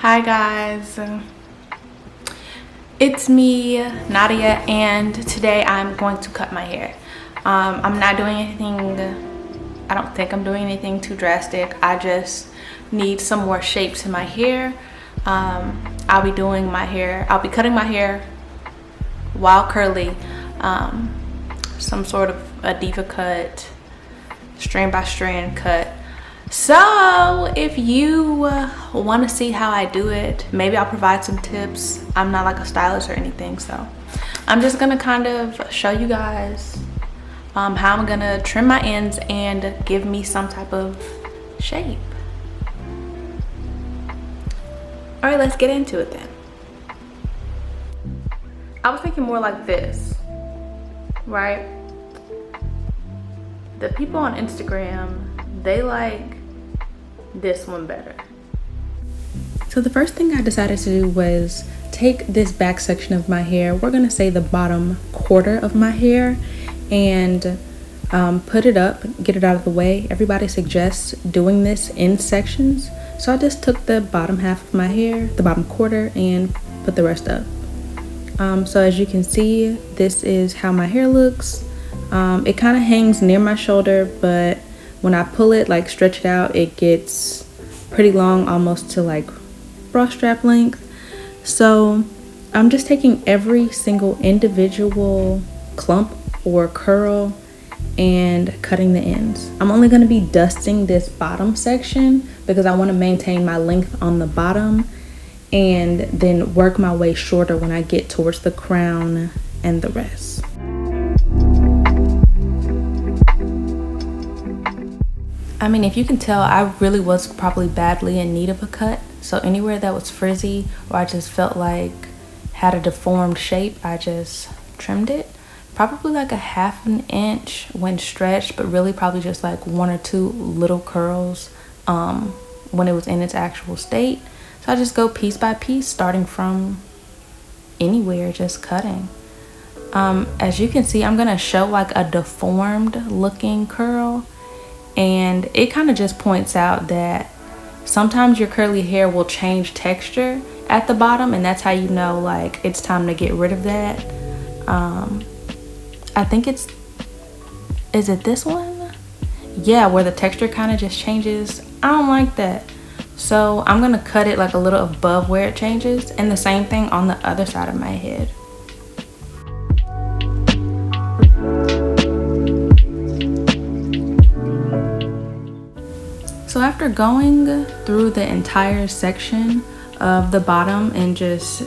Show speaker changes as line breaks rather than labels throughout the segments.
Hi guys, it's me, Nadia, and today I'm going to cut my hair. I'm not doing anything, I don't think I'm doing anything too drastic. I just need some more shape to my hair. I'll be doing my hair, I'll be cutting my hair while curly, some sort of a Deva cut, strand by strand cut. So if you want to see how I do it, maybe I'll provide some tips. I'm not like a stylist or anything, so I'm just gonna kind of show you guys how I'm gonna trim my ends and give me some type of shape. All right, let's get into it then. I was thinking more like this, right? The people on Instagram, they like this one better. So the first thing I decided to do was take this back section of my hair, we're gonna say the bottom quarter of my hair, and put it up, get it out of the way. Everybody suggests doing this in sections, so I just took the bottom half of my hair, the bottom quarter, and put the rest up. So as you can see, this is how my hair looks. It kind of hangs near my shoulder, but when I pull it, like stretch it out, it gets pretty long, almost to like bra strap length. So I'm just taking every single individual clump or curl and cutting the ends. I'm only going to be dusting this bottom section because I want to maintain my length on the bottom and then work my way shorter when I get towards the crown and the rest. I mean, if you can tell, I really was probably badly in need of a cut. So anywhere that was frizzy or I just felt like had a deformed shape, I just trimmed it. Probably like a ½ an inch when stretched, but really probably just like 1 or 2 little curls when it was in its actual state. So I just go piece by piece, starting from anywhere, just cutting. As you can see, I'm gonna show like a deformed looking curl. And it kind of just points out that sometimes your curly hair will change texture at the bottom, and that's how you know like it's time to get rid of that. I think is it this one? Yeah, where the texture kind of just changes. I don't like that. So I'm gonna cut it like a little above where it changes, and the same thing on the other side of my head. So after going through the entire section of the bottom and just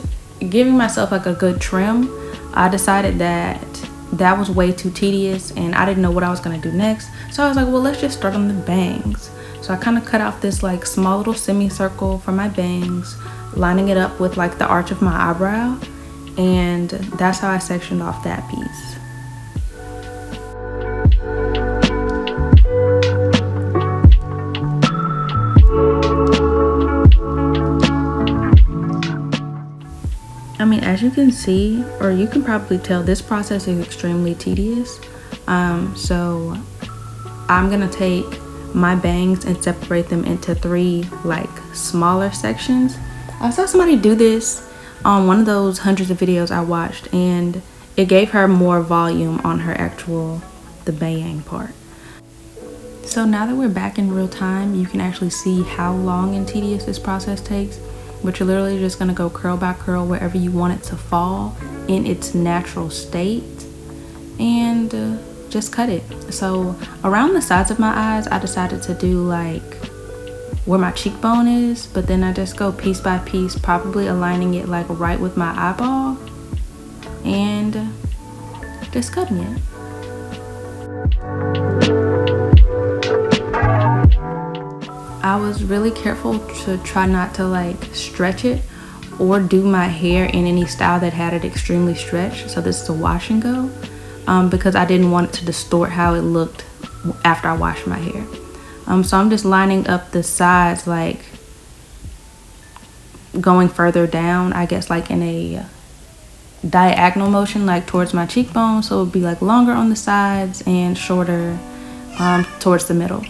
giving myself like a good trim, I decided that that was way too tedious and I didn't know what I was gonna do next. So I was like, well, let's just start on the bangs. So I kind of cut off this like small little semicircle for my bangs, lining it up with like the arch of my eyebrow. And that's how I sectioned off that piece. I mean, as you can see, or you can probably tell, this process is extremely tedious. So I'm gonna take my bangs and separate them into 3 like smaller sections. I saw somebody do this on one of those hundreds of videos I watched, and it gave her more volume on her the bang part. So now that we're back in real time, you can actually see how long and tedious this process takes. But you're literally just gonna go curl by curl wherever you want it to fall in its natural state, and just cut it. So around the sides of my eyes, I decided to do like where my cheekbone is, but then I just go piece by piece, probably aligning it like right with my eyeball, and just cutting it. I was really careful to try not to like stretch it or do my hair in any style that had it extremely stretched. So this is a wash and go, because I didn't want it to distort how it looked after I washed my hair. So I'm just lining up the sides, like going further down, I guess like in a diagonal motion, like towards my cheekbone. So it would be like longer on the sides and shorter towards the middle.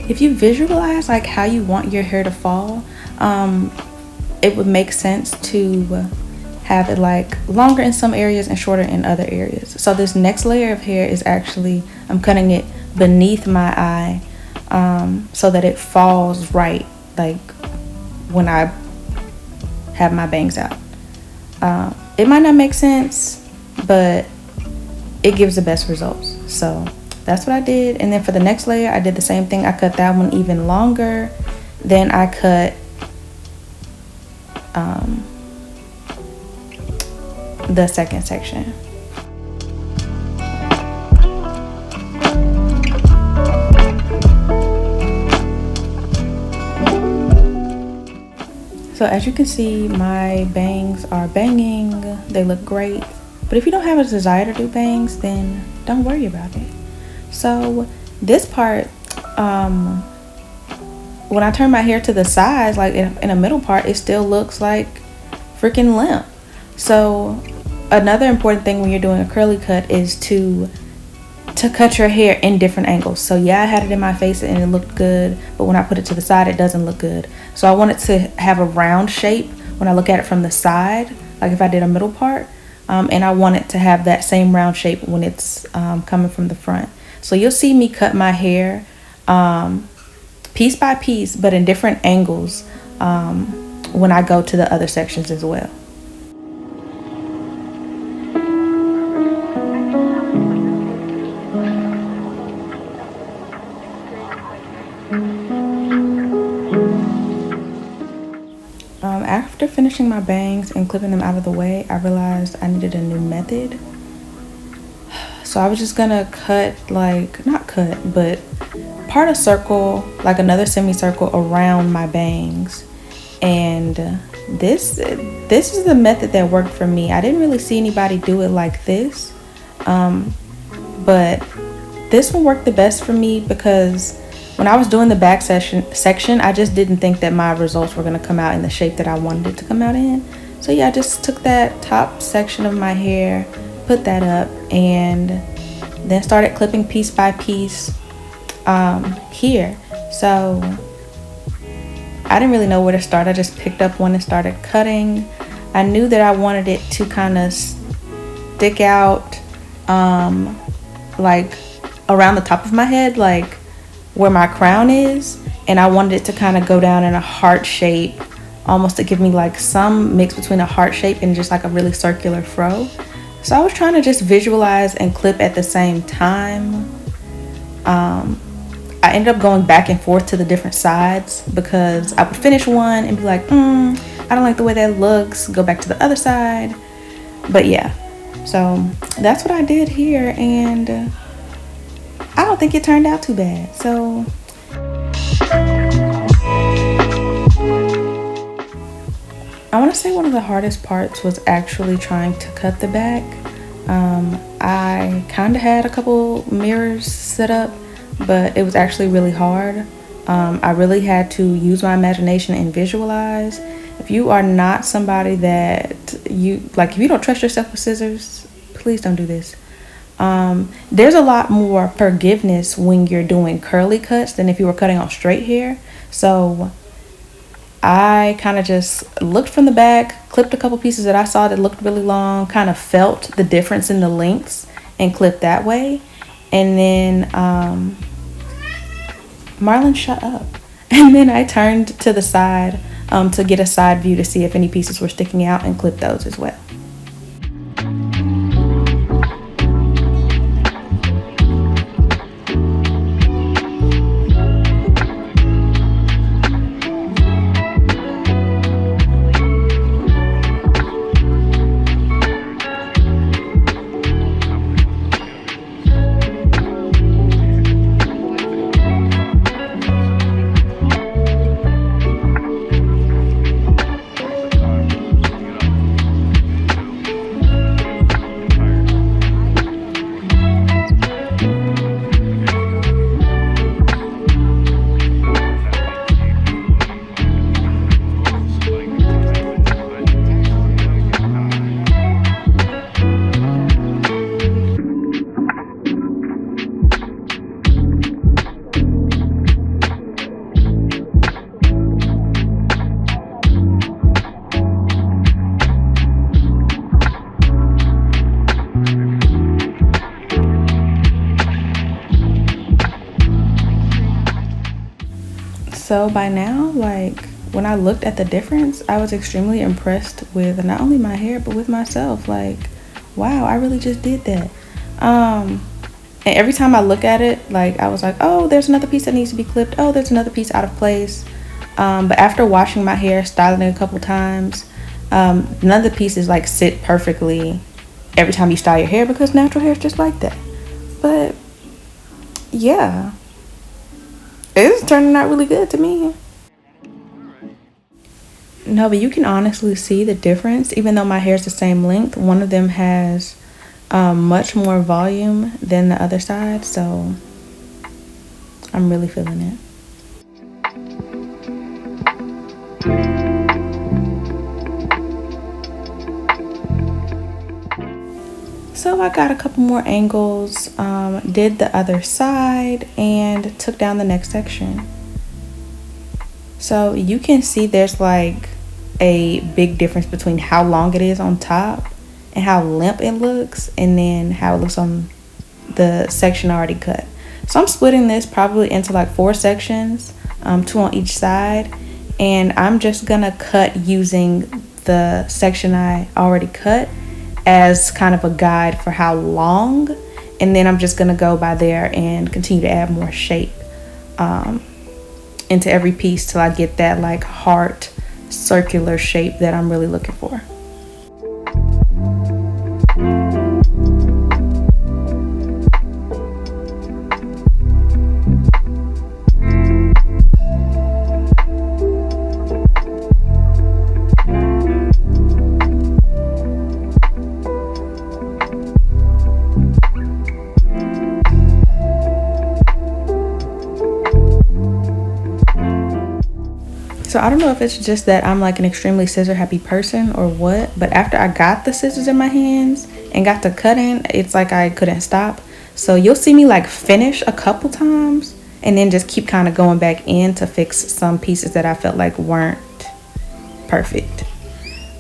If you visualize like how you want your hair to fall, it would make sense to have it like longer in some areas and shorter in other areas. So this next layer of hair is actually, I'm cutting it beneath my eye so that it falls right like when I have my bangs out. It might not make sense, but it gives the best results. So that's what I did. And then for the next layer, I did the same thing. I cut that one even longer. Then I cut the second section. So as you can see, my bangs are banging. They look great. But if you don't have a desire to do bangs, then don't worry about it. So this part, when I turn my hair to the sides, like in a middle part, it still looks like freaking limp. So another important thing when you're doing a curly cut is to cut your hair in different angles. So yeah, I had it in my face and it looked good, but when I put it to the side, it doesn't look good. So I want it to have a round shape when I look at it from the side, like if I did a middle part, and I want it to have that same round shape when it's coming from the front. So you'll see me cut my hair piece by piece, but in different angles when I go to the other sections as well. After finishing my bangs and clipping them out of the way, I realized I needed a new method. So I was just gonna cut, like, not cut, but part a circle, like another semicircle around my bangs. And this is the method that worked for me. I didn't really see anybody do it like this, but this one worked the best for me because when I was doing the back section, I just didn't think that my results were gonna come out in the shape that I wanted it to come out in. So yeah, I just took that top section of my hair, put that up, and then started clipping piece by piece here. So I didn't really know where to start. I just picked up one and started cutting. I knew that I wanted it to kind of stick out like around the top of my head, like where my crown is, and I wanted it to kind of go down in a heart shape, almost to give me like some mix between a heart shape and just like a really circular fro. So I was trying to just visualize and clip at the same time. I ended up going back and forth to the different sides because I would finish one and be like, I don't like the way that looks, go back to the other side. But yeah, so that's what I did here, and I don't think it turned out too bad. So I want to say one of the hardest parts was actually trying to cut the back. I kind of had a couple mirrors set up, but it was actually really hard. I really had to use my imagination and visualize. If you are not somebody that if you don't trust yourself with scissors, please don't do this. There's a lot more forgiveness when you're doing curly cuts than if you were cutting off straight hair. So I kind of just looked from the back, clipped a couple pieces that I saw that looked really long, kind of felt the difference in the lengths and clipped that way. And then Marlon, shut up. And then I turned to the side to get a side view to see if any pieces were sticking out and clipped those as well. So by now, like, when I looked at the difference, I was extremely impressed with not only my hair, but with myself. Like, wow, I really just did that. And every time I look at it, like, I was like, oh, there's another piece that needs to be clipped. Oh, there's another piece out of place. But after washing my hair, styling it a couple times, none of the pieces like sit perfectly every time you style your hair, because natural hair is just like that. But yeah, it's turning out really good to me. No, but you can honestly see the difference. Even though my hair is the same length, one of them has much more volume than the other side, so I'm really feeling it. So I got a couple more angles, did the other side, and took down the next section. So you can see there's like a big difference between how long it is on top and how limp it looks, and then how it looks on the section already cut. So I'm splitting this probably into like 4 sections, 2 on each side, and I'm just gonna cut using the section I already cut as kind of a guide for how long, and then I'm just gonna go by there and continue to add more shape into every piece till I get that like heart circular shape that I'm really looking for. So I don't know if it's just that I'm like an extremely scissor happy person or what, but after I got the scissors in my hands and got to cutting, it's like I couldn't stop. So you'll see me like finish a couple times and then just keep kind of going back in to fix some pieces that I felt like weren't perfect.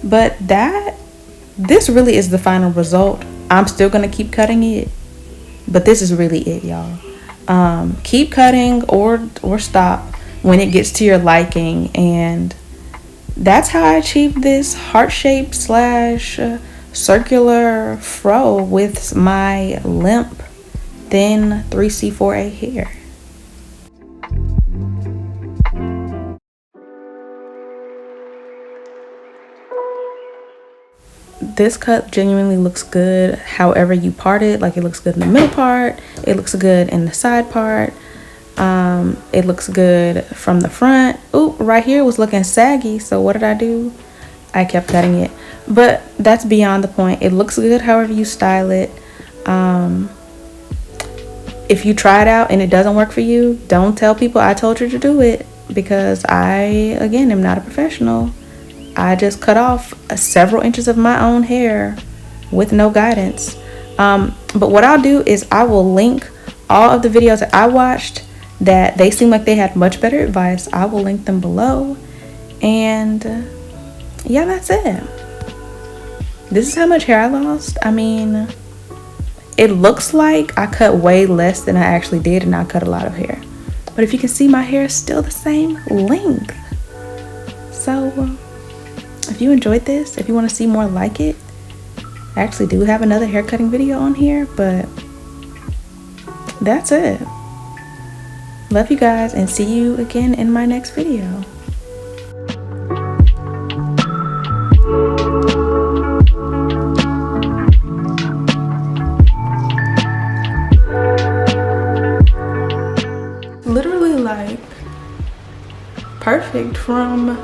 But this really is the final result. I'm still gonna keep cutting it, but this is really it, y'all. Keep cutting or stop when it gets to your liking, and that's how I achieved this heart-shaped / circular fro with my limp thin 3C4A hair. This cut genuinely looks good however you part it. Like, it looks good in the middle part, it looks good in the side part. It looks good from the front. Ooh, right here was looking saggy, so what did I do? I kept cutting it, but that's beyond the point. It looks good however you style it. If you try it out and it doesn't work for you, don't tell people I told you to do it, because I, again, am not a professional. I just cut off several inches of my own hair with no guidance. But what I'll do is I will link all of the videos that I watched that they seem like they had much better advice. I will link them below, and yeah, that's it. This is how much hair I lost. I mean, it looks like I cut way less than I actually did, and I cut a lot of hair, but if you can see, my hair is still the same length. So if you enjoyed this, if you want to see more like it, I actually do have another hair cutting video on here, but that's it. Love you guys, and see you again in my next video. Literally like perfect from